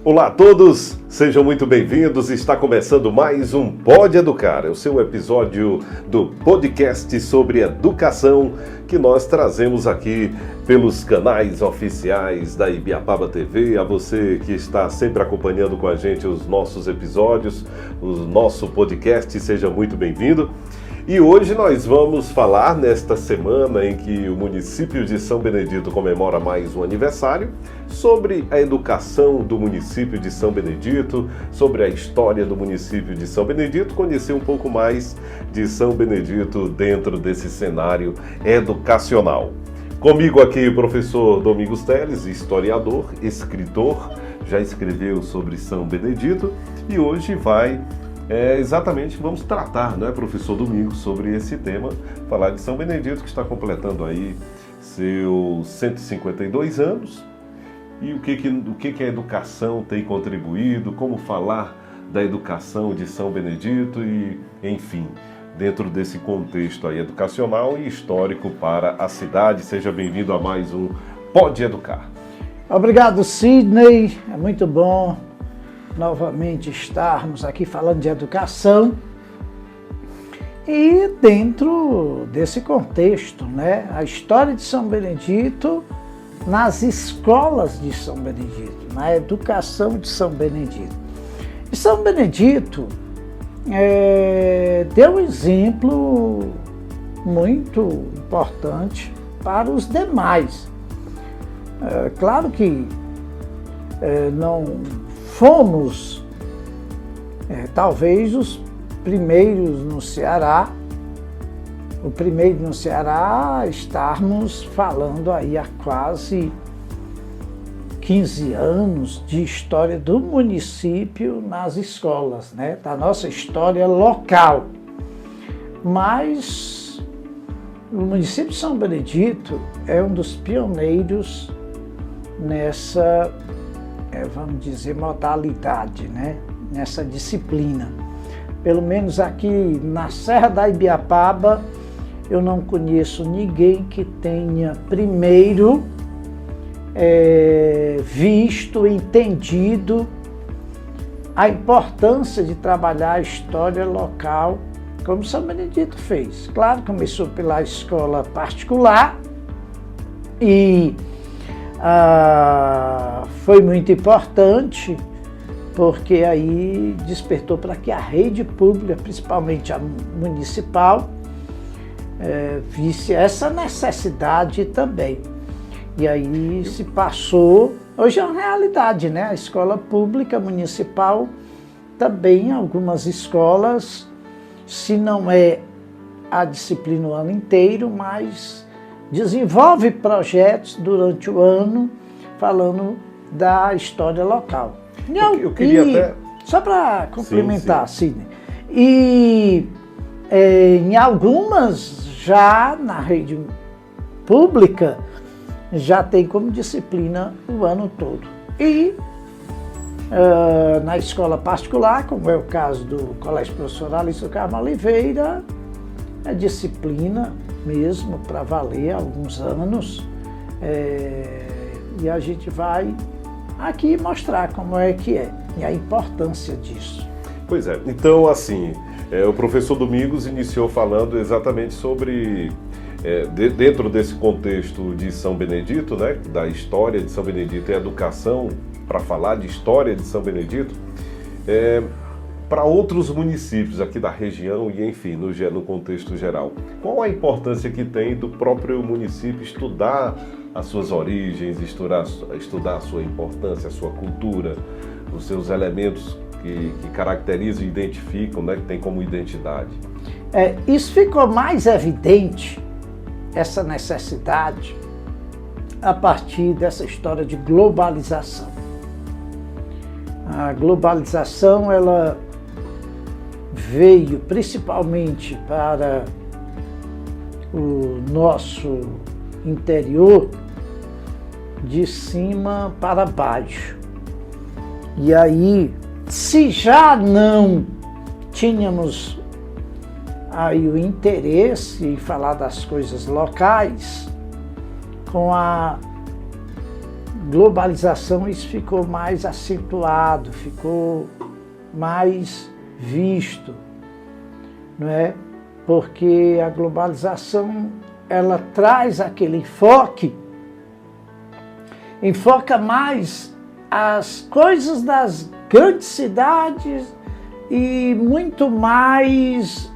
Olá a todos, sejam muito bem-vindos. Está começando mais um Pode Educar, é o seu episódio do podcast sobre educação que nós trazemos aqui pelos canais oficiais da Ibiapaba TV. A você que está sempre acompanhando com a gente os nossos episódios, o nosso podcast, seja muito bem-vindo. E hoje nós vamos falar, nesta semana em que o município de São Benedito comemora mais um aniversário, sobre a educação do município de São Benedito, sobre a história do município de São Benedito, conhecer um pouco mais de São Benedito dentro desse cenário educacional. Comigo aqui o professor Domingos Teles, historiador, escritor, já escreveu sobre São Benedito e hoje vamos tratar, né, professor Domingos, sobre esse tema, falar de São Benedito, que está completando aí seus 152 anos, e o que a educação tem contribuído, como falar da educação de São Benedito e, enfim, dentro desse contexto aí educacional e histórico para a cidade. Seja bem-vindo a mais um Pode Educar. Obrigado, Sidney, é muito bom novamente estarmos aqui falando de educação e dentro desse contexto, né, a história de São Benedito nas escolas de São Benedito, na educação de São Benedito. E São Benedito deu um exemplo muito importante para os demais. Claro que não fomos, talvez, os primeiros no Ceará, estarmos falando aí há quase 15 anos de história do município nas escolas, né? Da nossa história local. Mas o município de São Benedito é um dos pioneiros nessa, vamos dizer, modalidade, né? Nessa disciplina. Pelo menos aqui na Serra da Ibiapaba, eu não conheço ninguém que tenha primeiro visto, entendido a importância de trabalhar a história local, como São Benedito fez. Claro, começou pela escola particular e foi muito importante, porque aí despertou para que a rede pública, principalmente a municipal, visse essa necessidade também. E aí se passou, hoje é uma realidade, né? A escola pública municipal também, algumas escolas, se não é a disciplina o ano inteiro, mas desenvolve projetos durante o ano falando da história local. Eu queria até... Só para complementar, Sidney. E em algumas, já na rede pública, já tem como disciplina o ano todo. E na escola particular, como é o caso do Colégio Professor Alício Carmo Oliveira, é disciplina mesmo para valer alguns anos, e a gente vai aqui mostrar como é que é e a importância disso. Pois é, então assim, o professor Domingos iniciou falando exatamente sobre, dentro desse contexto de São Benedito, né, da história de São Benedito e educação, para falar de história de São Benedito, para outros municípios aqui da região e, enfim, no contexto geral. Qual a importância que tem do próprio município estudar as suas origens, estudar a sua importância, a sua cultura, os seus elementos que caracterizam e identificam, né, que tem como identidade? Isso ficou mais evidente, essa necessidade, a partir dessa história de globalização. A globalização, ela veio principalmente para o nosso interior de cima para baixo. E aí, se já não tínhamos aí o interesse em falar das coisas locais, com a globalização isso ficou mais acentuado, ficou mais visto, não é? Porque a globalização, ela traz aquele enfoca mais as coisas das grandes cidades e muito mais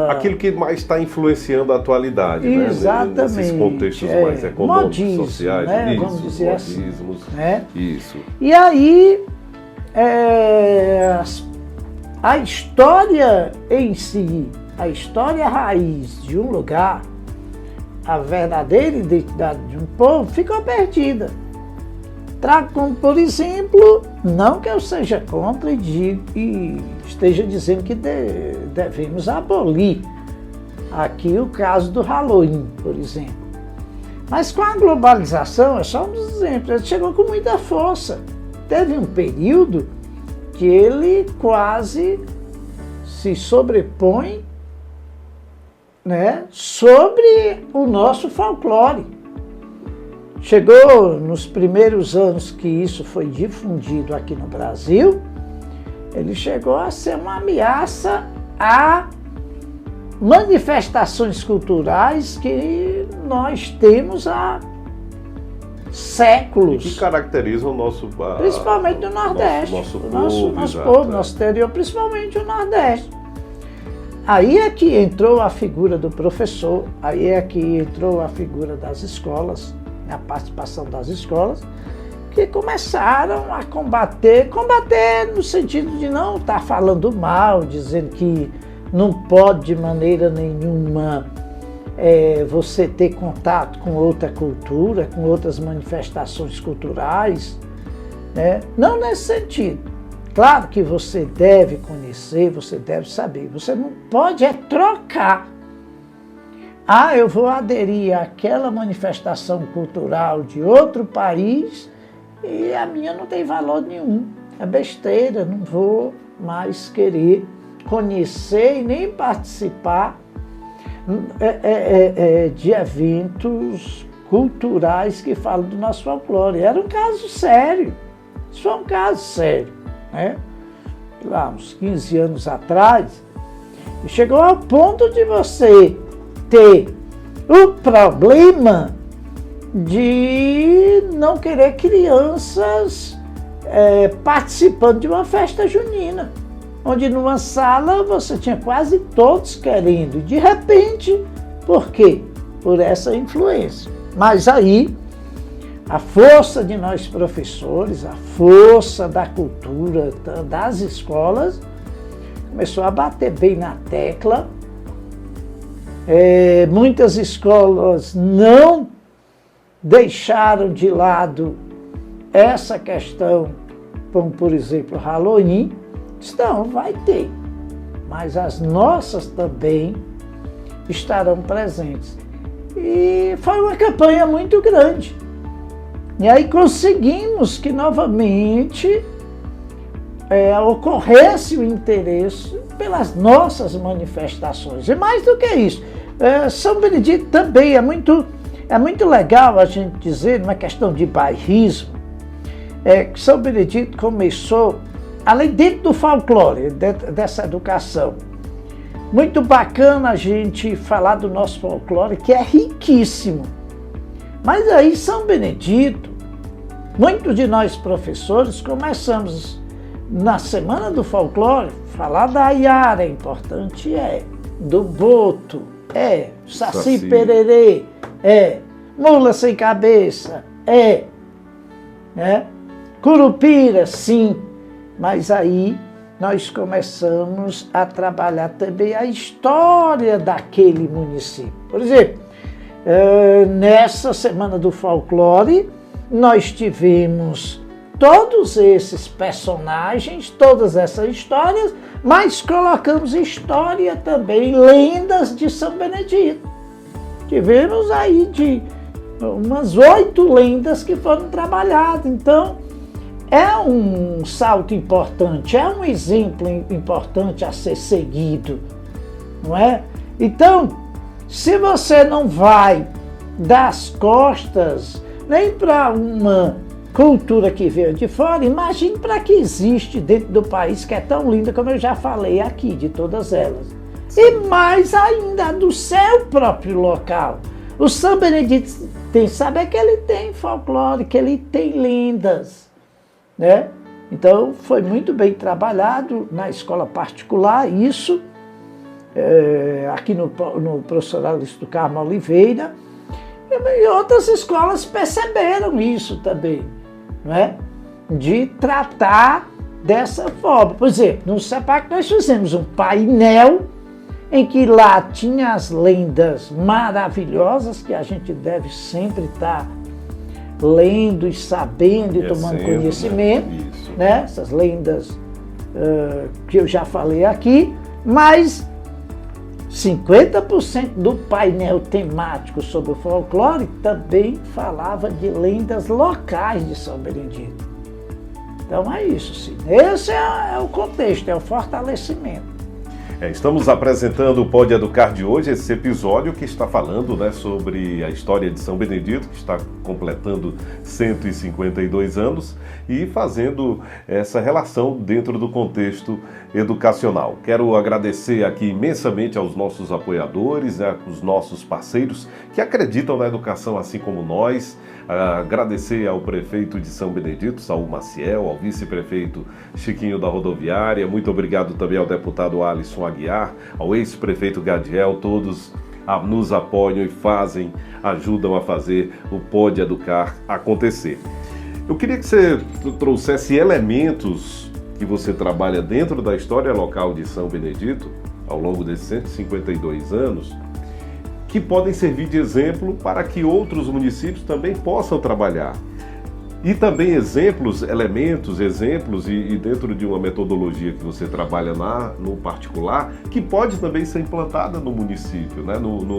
aquilo que mais está influenciando a atualidade, exatamente, né? Nesses contextos mais econômicos, modismo, sociais, né? Isso, Vamos dizer modismos, assim, né? Isso. E aí a história em si, a história raiz de um lugar, a verdadeira identidade de um povo ficou perdida. Trago como, por exemplo, não que eu seja contra e esteja dizendo que devemos abolir aqui o caso do Halloween, por exemplo. Mas com a globalização, é só um dos exemplos, ele chegou com muita força. Teve um período que ele quase se sobrepõe, né, sobre o nosso folclore. Chegou nos primeiros anos que isso foi difundido aqui no Brasil, ele chegou a ser uma ameaça a manifestações culturais que nós temos há séculos. E que caracterizam o nosso... principalmente no Nordeste. Nosso povo, nosso interior, principalmente o Nordeste. Aí é que entrou a figura do professor, aí é que entrou a figura das escolas, a participação das escolas, que começaram a combater no sentido de não estar falando mal, dizendo que não pode de maneira nenhuma você ter contato com outra cultura, com outras manifestações culturais, né? Não nesse sentido. Claro que você deve conhecer, você deve saber, você não pode trocar. Eu vou aderir àquela manifestação cultural de outro país e a minha não tem valor nenhum. É besteira, não vou mais querer conhecer e nem participar de eventos culturais que falam do nosso folclore. Era um caso sério, isso foi um caso sério, né? Lá uns 15 anos atrás, e chegou ao ponto de você ter o problema de não querer crianças participando de uma festa junina, onde numa sala você tinha quase todos querendo. De repente, por quê? Por essa influência. Mas aí, a força de nós professores, a força da cultura, das escolas, começou a bater bem na tecla. Muitas escolas não deixaram de lado essa questão, como por exemplo Halloween. Então, vai ter, mas as nossas também estarão presentes. E foi uma campanha muito grande. E aí conseguimos que novamente ocorresse o interesse pelas nossas manifestações. E mais do que isso, São Benedito também é muito legal a gente dizer, numa questão de bairrismo, que São Benedito começou, além dentro do folclore, dessa educação, muito bacana a gente falar do nosso folclore, que é riquíssimo. Mas aí São Benedito, muitos de nós professores começamos na Semana do Folclore, falar da Iara é importante, do Boto, Saci Pererê, Mula Sem Cabeça, né? Curupira, sim, mas aí nós começamos a trabalhar também a história daquele município. Por exemplo, nessa Semana do Folclore, nós tivemos todos esses personagens, todas essas histórias, mas colocamos história também, lendas de São Benedito. Tivemos aí de umas 8 lendas que foram trabalhadas. Então, é um salto importante, é um exemplo importante a ser seguido, não é? Então, se você não vai dar as costas, nem para uma cultura que veio de fora, imagine para que existe dentro do país, que é tão linda, como eu já falei aqui, de todas elas. E mais ainda do seu próprio local. O São Benedito tem, sabe, é que ele tem folclore, que ele tem lendas, né? Então, foi muito bem trabalhado na escola particular, isso, aqui no professor Alice do Carmo Oliveira, e outras escolas perceberam isso também, não é? De tratar dessa forma. Por exemplo, no CEPAC nós fizemos um painel em que lá tinha as lendas maravilhosas que a gente deve sempre estar lendo e sabendo e tomando conhecimento, né? Essas lendas que eu já falei aqui, mas 50% do painel temático sobre o folclore também falava de lendas locais de São Benedito. Então é isso, sim. Esse é o contexto, é o fortalecimento. Estamos apresentando o Pode Educar de hoje, esse episódio que está falando, né, sobre a história de São Benedito, que está completando 152 anos e fazendo essa relação dentro do contexto educacional. Quero agradecer aqui imensamente aos nossos apoiadores, né, os nossos parceiros que acreditam na educação assim como nós. Agradecer ao prefeito de São Benedito, Saul Maciel, ao vice-prefeito Chiquinho da Rodoviária, muito obrigado também ao deputado Alisson Aguiar, ao ex-prefeito Gadiel, todos nos apoiam e ajudam a fazer o Pode Educar acontecer. Eu queria que você trouxesse elementos que você trabalha dentro da história local de São Benedito, ao longo desses 152 anos, que podem servir de exemplo para que outros municípios também possam trabalhar. E também elementos e dentro de uma metodologia que você trabalha no particular, que pode também ser implantada no município, né?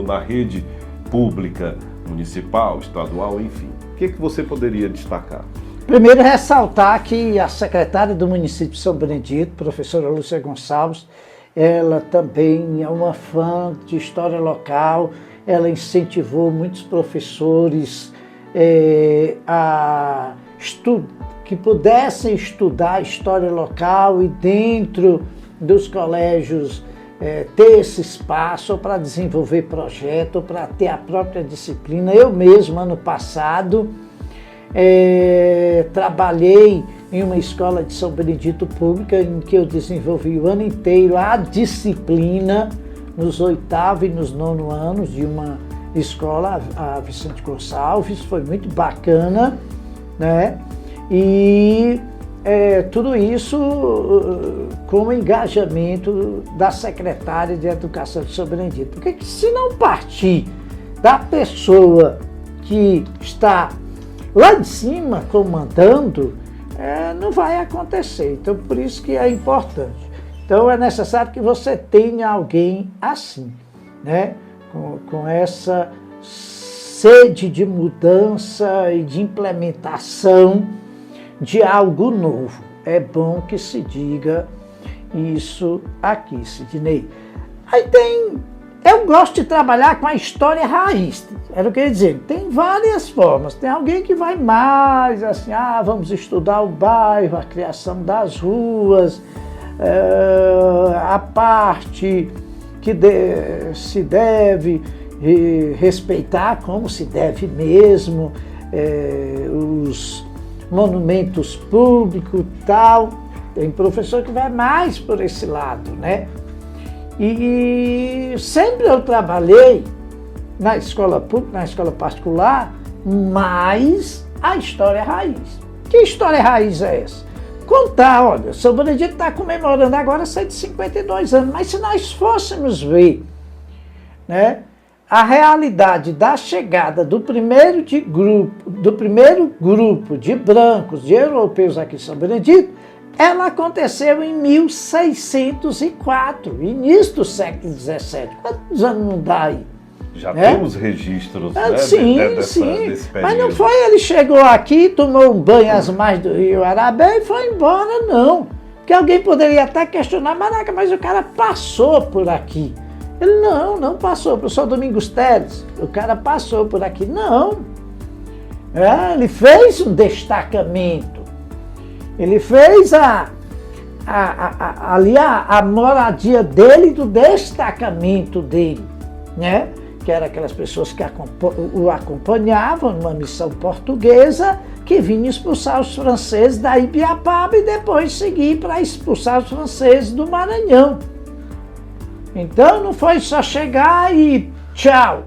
Na rede pública, municipal, estadual, enfim. O que você poderia destacar? Primeiro, ressaltar que a secretária do município de São Benedito, professora Lúcia Gonçalves, ela também é uma fã de história local, ela incentivou muitos professores que pudessem estudar história local e dentro dos colégios ter esse espaço para desenvolver projeto, para ter a própria disciplina. Eu mesmo, ano passado, trabalhei em uma escola de São Benedito pública em que eu desenvolvi o ano inteiro a disciplina nos 8º e nos 9º anos de uma escola, a Vicente Gonçalves, foi muito bacana, né? E tudo isso com o engajamento da secretária de Educação de São Benedito. Porque se não partir da pessoa que está lá em cima comandando, não vai acontecer. Então, por isso que é importante. Então, é necessário que você tenha alguém assim, né? Com essa sede de mudança e de implementação de algo novo. É bom que se diga isso aqui, Sidney. Aí eu gosto de trabalhar com a história raiz. Era o que eu ia dizer, tem várias formas. Tem alguém que vai mais assim, vamos estudar o bairro, a criação das ruas, a parte que se deve respeitar, como se deve mesmo, os monumentos públicos e tal. Tem professor que vai mais por esse lado, né? E sempre eu trabalhei na escola pública, na escola particular, mais a história raiz. Que história raiz é essa? Contar, olha, São Benedito está comemorando agora 152 anos, mas se nós fôssemos ver, né, a realidade da chegada do primeiro grupo de brancos, de europeus aqui em São Benedito, ela aconteceu em 1604, início do século XVII. Quantos anos não dá aí? Já temos registros, né, sim. desse período. Mas não foi ele chegou aqui, tomou um banho às margens do Rio Arabé e foi embora, não. Porque alguém poderia até questionar, Maraca, mas o cara passou por aqui. Ele não passou. O professor Domingos Teles, o cara passou por aqui. Não. Ele fez um destacamento. Ele fez ali a moradia dele e do destacamento dele, né? Que eram aquelas pessoas que o acompanhavam numa missão portuguesa, que vinham expulsar os franceses da Ibiapaba e depois seguir para expulsar os franceses do Maranhão. Então não foi só chegar e tchau.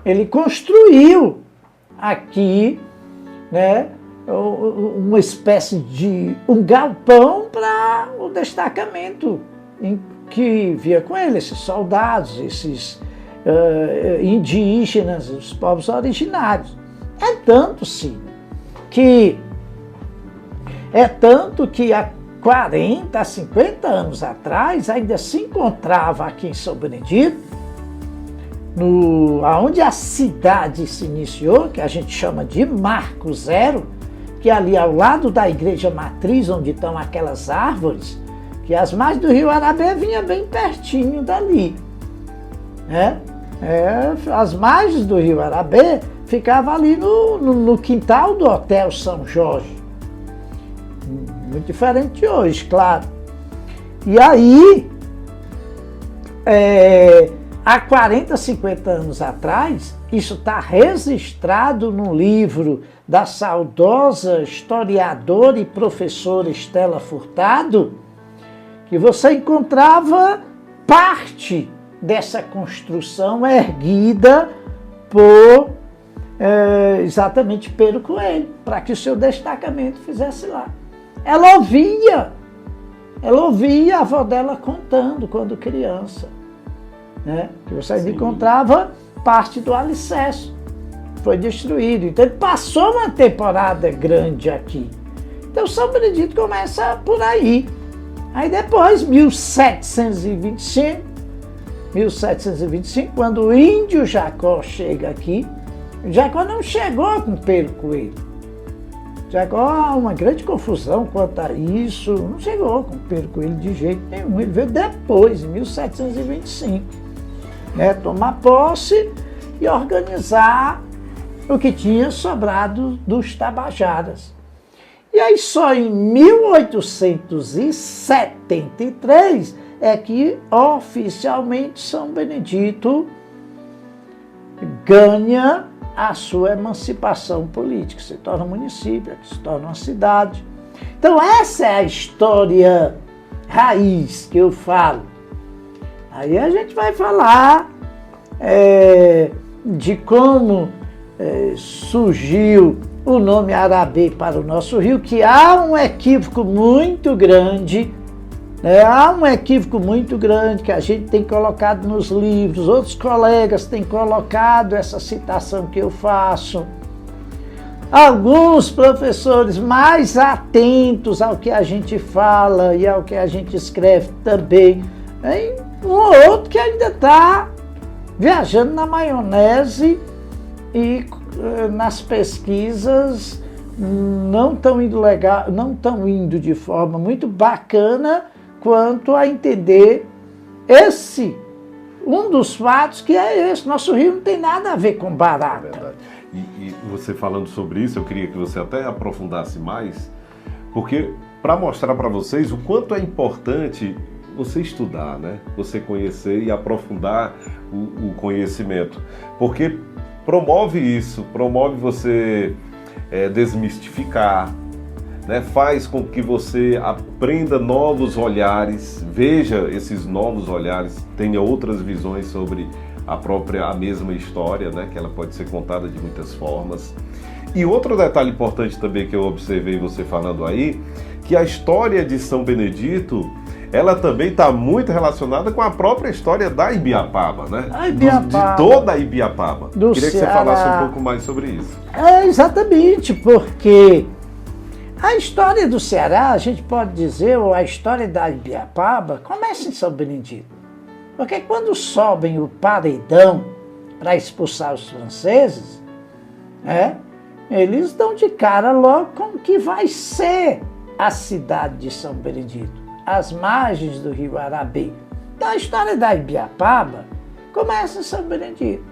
Ele construiu aqui, né, uma espécie de um galpão para o destacamento em que via com ele esses soldados, esses indígenas, os povos originários. É tanto que há 40, 50 anos atrás ainda se encontrava aqui em São Benedito, onde a cidade se iniciou, que a gente chama de Marco Zero, que é ali ao lado da igreja matriz, onde estão aquelas árvores, que as margens do rio Arabê vinha bem pertinho dali, né? As margens do rio Arabê ficavam ali no quintal do Hotel São Jorge. Muito diferente de hoje, claro. E aí, há 40, 50 anos atrás, isso está registrado num livro da saudosa historiadora e professora Estela Furtado, que você encontrava parte dessa construção erguida por exatamente Pedro Coelho, para que o seu destacamento fizesse lá. Ela ouvia a avó dela contando quando criança, né? Que você ainda encontrava parte do alicerce, foi destruído. Então ele passou uma temporada grande aqui. Então São Benedito começa por aí. Aí depois, 1725, quando o índio Jacó chega aqui, Jacó não chegou com Pedro Coelho. Jacó há uma grande confusão quanto a isso, não chegou com Pedro Coelho de jeito nenhum, ele veio depois, em 1725, né, tomar posse e organizar o que tinha sobrado dos Tabajaras. E aí só em 1873 é que oficialmente São Benedito ganha a sua emancipação política, se torna um município, se torna uma cidade. Então essa é a história raiz que eu falo. Aí a gente vai falar de como surgiu o nome Arabê para o nosso rio, que há um equívoco muito grande, há um equívoco muito grande que a gente tem colocado nos livros, outros colegas têm colocado essa citação que eu faço. Alguns professores mais atentos ao que a gente fala e ao que a gente escreve também. Tem um ou outro que ainda está viajando na maionese e nas pesquisas não estão indo de forma muito bacana quanto a entender um dos fatos que é esse. Nosso rio não tem nada a ver com barata. É verdade. E você falando sobre isso, eu queria que você até aprofundasse mais, porque para mostrar para vocês o quanto é importante você estudar, né? Você conhecer e aprofundar o conhecimento, porque promove isso, promove você desmistificar, né? Faz com que você aprenda novos olhares, veja esses novos olhares, tenha outras visões sobre a mesma história, né? Que ela pode ser contada de muitas formas. E outro detalhe importante também que eu observei você falando aí, que a história de São Benedito, ela também está muito relacionada com a própria história da Ibiapaba, né? De toda a Ibiapaba. Queria que você falasse um pouco mais sobre isso. Exatamente, porque a história do Ceará, a gente pode dizer, ou a história da Ibiapaba, começa em São Benedito. Porque quando sobem o paredão para expulsar os franceses, eles dão de cara logo com o que vai ser a cidade de São Benedito, as margens do rio Arabê. Então a história da Ibiapaba começa em São Benedito.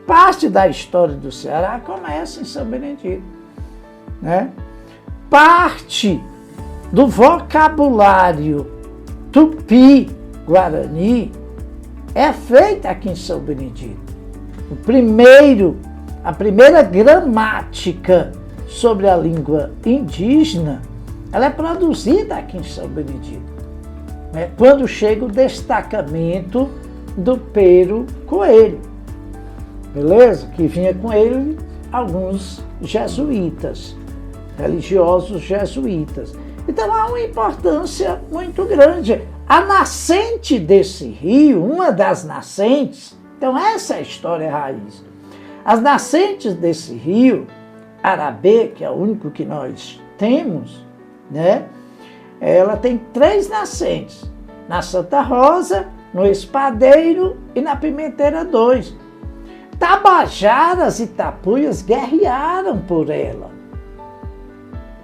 Parte da história do Ceará começa em São Benedito, né? Parte do vocabulário tupi-guarani é feita aqui em São Benedito. A primeira gramática sobre a língua indígena, ela é produzida aqui em São Benedito, né? Quando chega o destacamento do Pero Coelho, beleza? Que vinha com ele alguns jesuítas, religiosos jesuítas. Então há uma importância muito grande. A nascente desse rio, uma das nascentes, então essa é a história raiz. As nascentes desse rio, Arabê, que é o único que nós temos, né? Ela tem 3 nascentes, na Santa Rosa, no Espadeiro e na Pimenteira 2. Tabajaras e tapuias guerrearam por ela,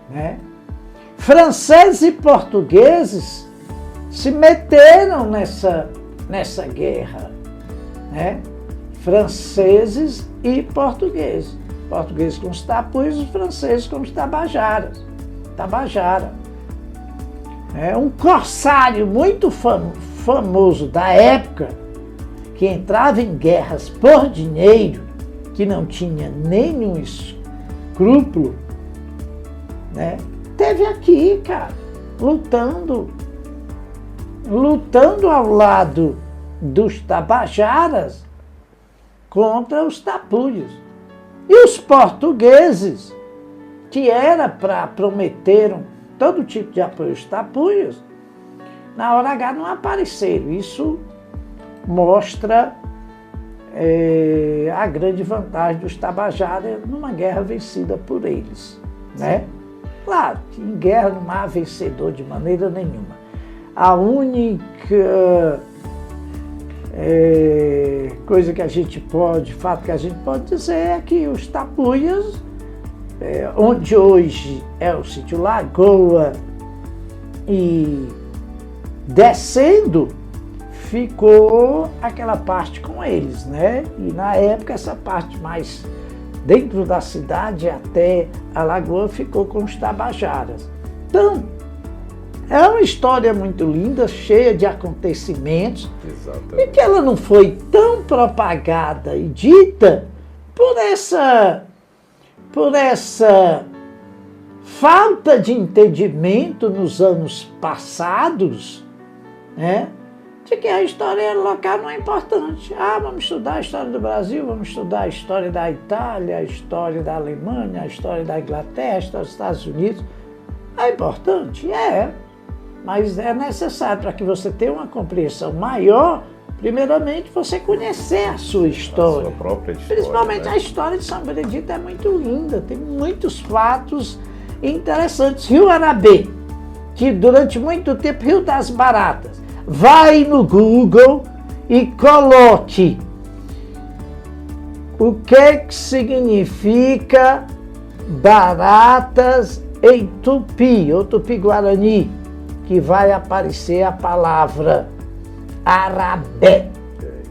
né? Franceses e portugueses se meteram nessa guerra, né? Franceses e portugueses. Portugueses com os tapuias, os franceses com os tabajaras. Tabajara. É um corsário muito famoso da época, que entrava em guerras por dinheiro, que não tinha nenhum escrúpulo, né? Teve aqui, cara, lutando ao lado dos tabajaras contra os tapuios. E os portugueses, que prometeram todo tipo de apoio aos tapuios, na hora H não apareceram. Isso mostra a grande vantagem dos tabajaras numa guerra vencida por eles, né? Claro, que em guerra não há vencedor de maneira nenhuma. A única coisa que a gente pode, fato que a gente pode dizer é que os tapuias, onde hoje é o sítio Lagoa, e descendo, ficou aquela parte com eles, né? E na época essa parte mais dentro da cidade até a lagoa ficou com os tabajaras. Então, é uma história muito linda, cheia de acontecimentos. Exatamente. E que ela não foi tão propagada e dita por essa falta de entendimento nos anos passados, né? De que a história local não é importante. Vamos estudar a história do Brasil, vamos estudar a história da Itália, a história da Alemanha, a história da Inglaterra, a história dos Estados Unidos. É importante? Mas é necessário para que você tenha uma compreensão maior, primeiramente você conhecer a sua história. A sua própria história. Principalmente, né? A história de São Benedito é muito linda, tem muitos fatos interessantes. Rio Arabê, que durante muito tempo, Rio das Baratas. Vai no Google e coloque o que significa baratas em tupi, ou tupi-guarani, que vai aparecer a palavra Arabé.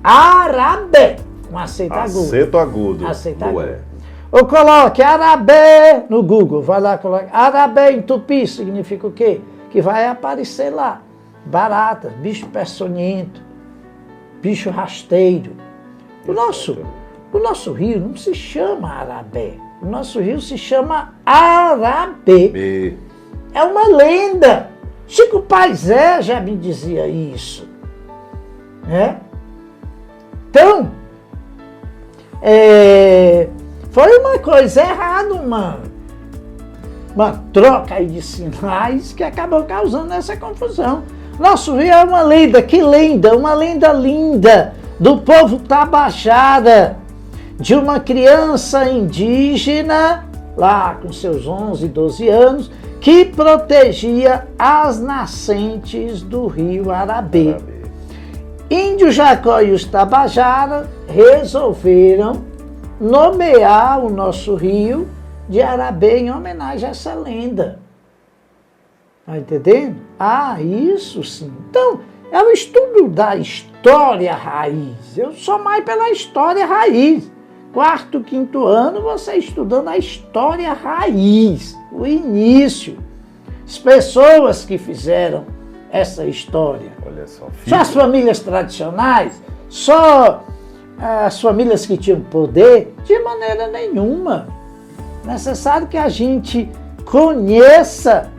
Arabé, com acento agudo. Acento agudo. Acento agudo. Ou coloque Arabé no Google, vai lá, coloque Arabé em tupi, significa o quê? Que vai aparecer lá. Baratas, bicho peçonhento, bicho rasteiro. O nosso rio não se chama Arabé. O nosso rio se chama Arabê. É uma lenda. Chico Paisé já me dizia isso, né? Então, foi uma coisa errada, uma troca aí de sinais que acabou causando essa confusão. Nosso rio é uma lenda, que lenda? Uma lenda linda do povo tabajara, de uma criança indígena, lá com seus 11, 12 anos, que protegia as nascentes do rio Arabê. Índio Jacó e os Tabajara resolveram nomear o nosso rio de Arabê em homenagem a essa lenda. Está entendendo? Isso sim. Então, é o estudo da história raiz. Eu sou mais pela história raiz. quarto, quinto ano, você estudando a história raiz, o início. As pessoas que fizeram essa história. Olha só, Só as famílias tradicionais? Só as famílias que tinham poder? De maneira nenhuma. É necessário que a gente conheça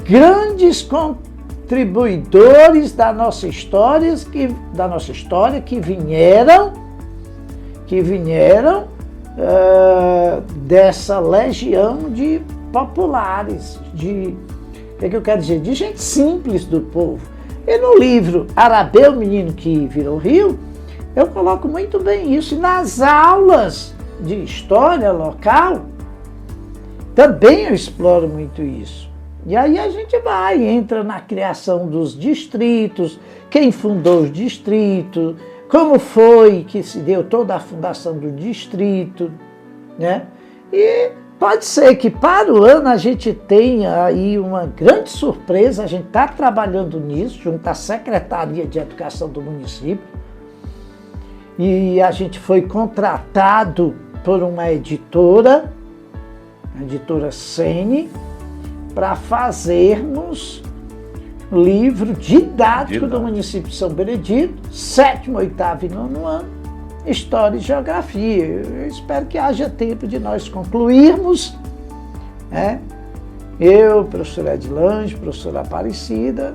grandes contribuidores da nossa história que vieram dessa legião de populares, o que eu quero dizer? De gente simples do povo. E no livro Arabê, o Menino que Virou Rio, eu coloco muito bem isso. E nas aulas de história local, também eu exploro muito isso. E aí a gente entra na criação dos distritos, quem fundou os distritos, como foi que se deu toda a fundação do distrito, né? E pode ser que para o ano a gente tenha aí uma grande surpresa, a gente está trabalhando nisso, junto à Secretaria de Educação do município, e a gente foi contratado por uma editora, a editora Sene, para fazermos livro didático do município de São Benedito, 7º, 8º e 9º ano, História e Geografia. Eu espero que haja tempo de nós concluirmos, né? Eu, professora Edilange, professora Aparecida,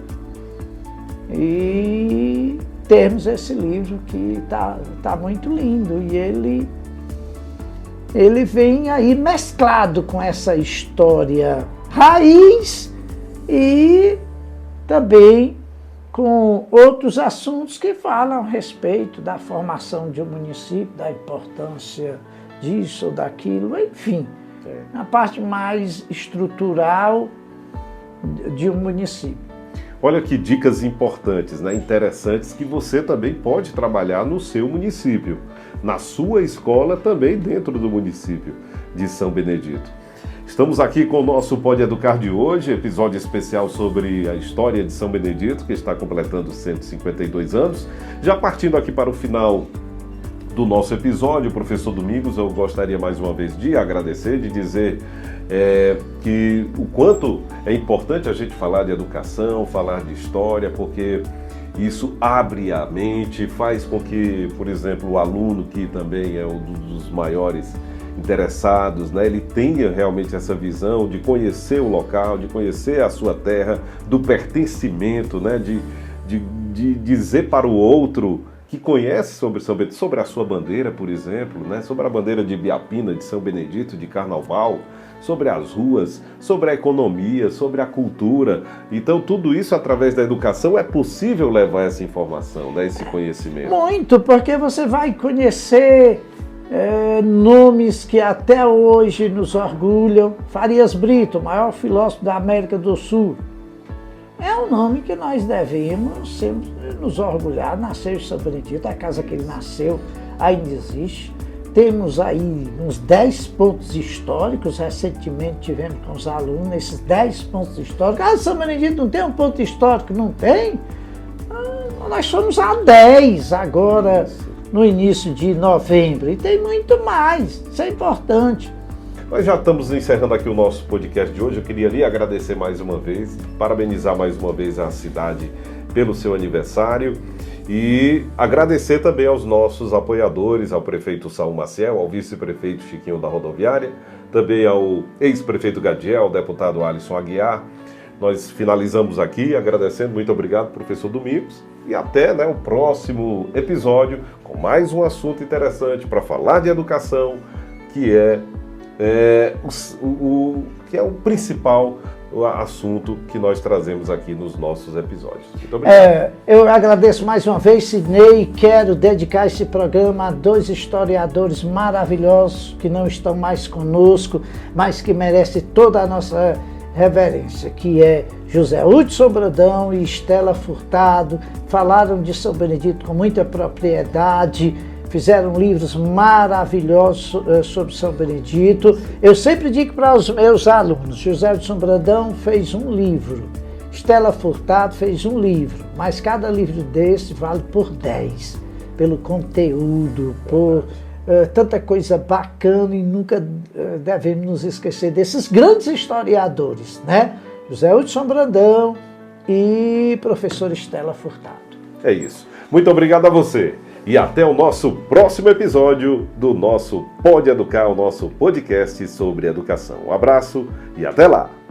e termos esse livro que tá muito lindo. E ele vem aí mesclado com essa história raiz e também com outros assuntos que falam a respeito da formação de um município, da importância disso ou daquilo, enfim, a parte mais estrutural de um município. Olha que dicas importantes, né? Interessantes, que você também pode trabalhar no seu município, na sua escola também dentro do município de São Benedito. Estamos aqui com o nosso Pode Educar de hoje, episódio especial sobre a história de São Benedito, que está completando 152 anos. Já partindo aqui para o final do nosso episódio, professor Domingos, eu gostaria mais uma vez de agradecer, de dizer que o quanto é importante a gente falar de educação, falar de história, porque isso abre a mente, faz com que, por exemplo, o aluno, que também é um dos maiores interessados, né, ele tenha realmente essa visão de conhecer o local, de conhecer a sua terra, do pertencimento, né, de dizer para o outro que conhece sobre São Benedito, sobre a sua bandeira, por exemplo, né, sobre a bandeira de Ibiapina, de São Benedito, de Carnaval, sobre as ruas, sobre a economia, sobre a cultura. Então, tudo isso, através da educação, é possível levar essa informação, né, esse conhecimento. Muito, porque você vai conhecer nomes que até hoje nos orgulham. Farias Brito, o maior filósofo da América do Sul. É um nome que nós devemos sempre nos orgulhar. Nasceu em São Benedito, a casa que ele nasceu ainda existe. Temos aí uns 10 pontos históricos, recentemente tivemos com os alunos esses 10 pontos históricos. São Benedito não tem um ponto histórico? Não tem? Nós somos a 10 agora, no início de novembro, e tem muito mais, isso é importante. Nós já estamos encerrando aqui o nosso podcast de hoje. Eu queria lhe agradecer mais uma vez, parabenizar mais uma vez a cidade pelo seu aniversário e agradecer também aos nossos apoiadores, ao prefeito Saul Maciel, ao vice-prefeito Chiquinho da Rodoviária, também ao ex-prefeito Gadiel, ao deputado Alisson Aguiar. Nós finalizamos aqui agradecendo, muito obrigado, professor Domingos, e até o próximo episódio com mais um assunto interessante para falar de educação, que é o principal assunto que nós trazemos aqui nos nossos episódios. Muito obrigado. Eu agradeço mais uma vez, Sidney, e quero dedicar esse programa a 2 historiadores maravilhosos que não estão mais conosco, mas que merecem toda a nossa reverência, que é José Hudson Brandão e Estela Furtado. Falaram de São Benedito com muita propriedade, fizeram livros maravilhosos sobre São Benedito. Eu sempre digo para os meus alunos, José Hudson Brandão fez um livro, Estela Furtado fez um livro, mas cada livro desse vale por 10, pelo conteúdo, por tanta coisa bacana, e nunca devemos nos esquecer desses grandes historiadores, né? José Hudson Brandão e professora Estela Furtado. É isso. Muito obrigado a você. E até o nosso próximo episódio do nosso Pode Educar, o nosso podcast sobre educação. Um abraço e até lá!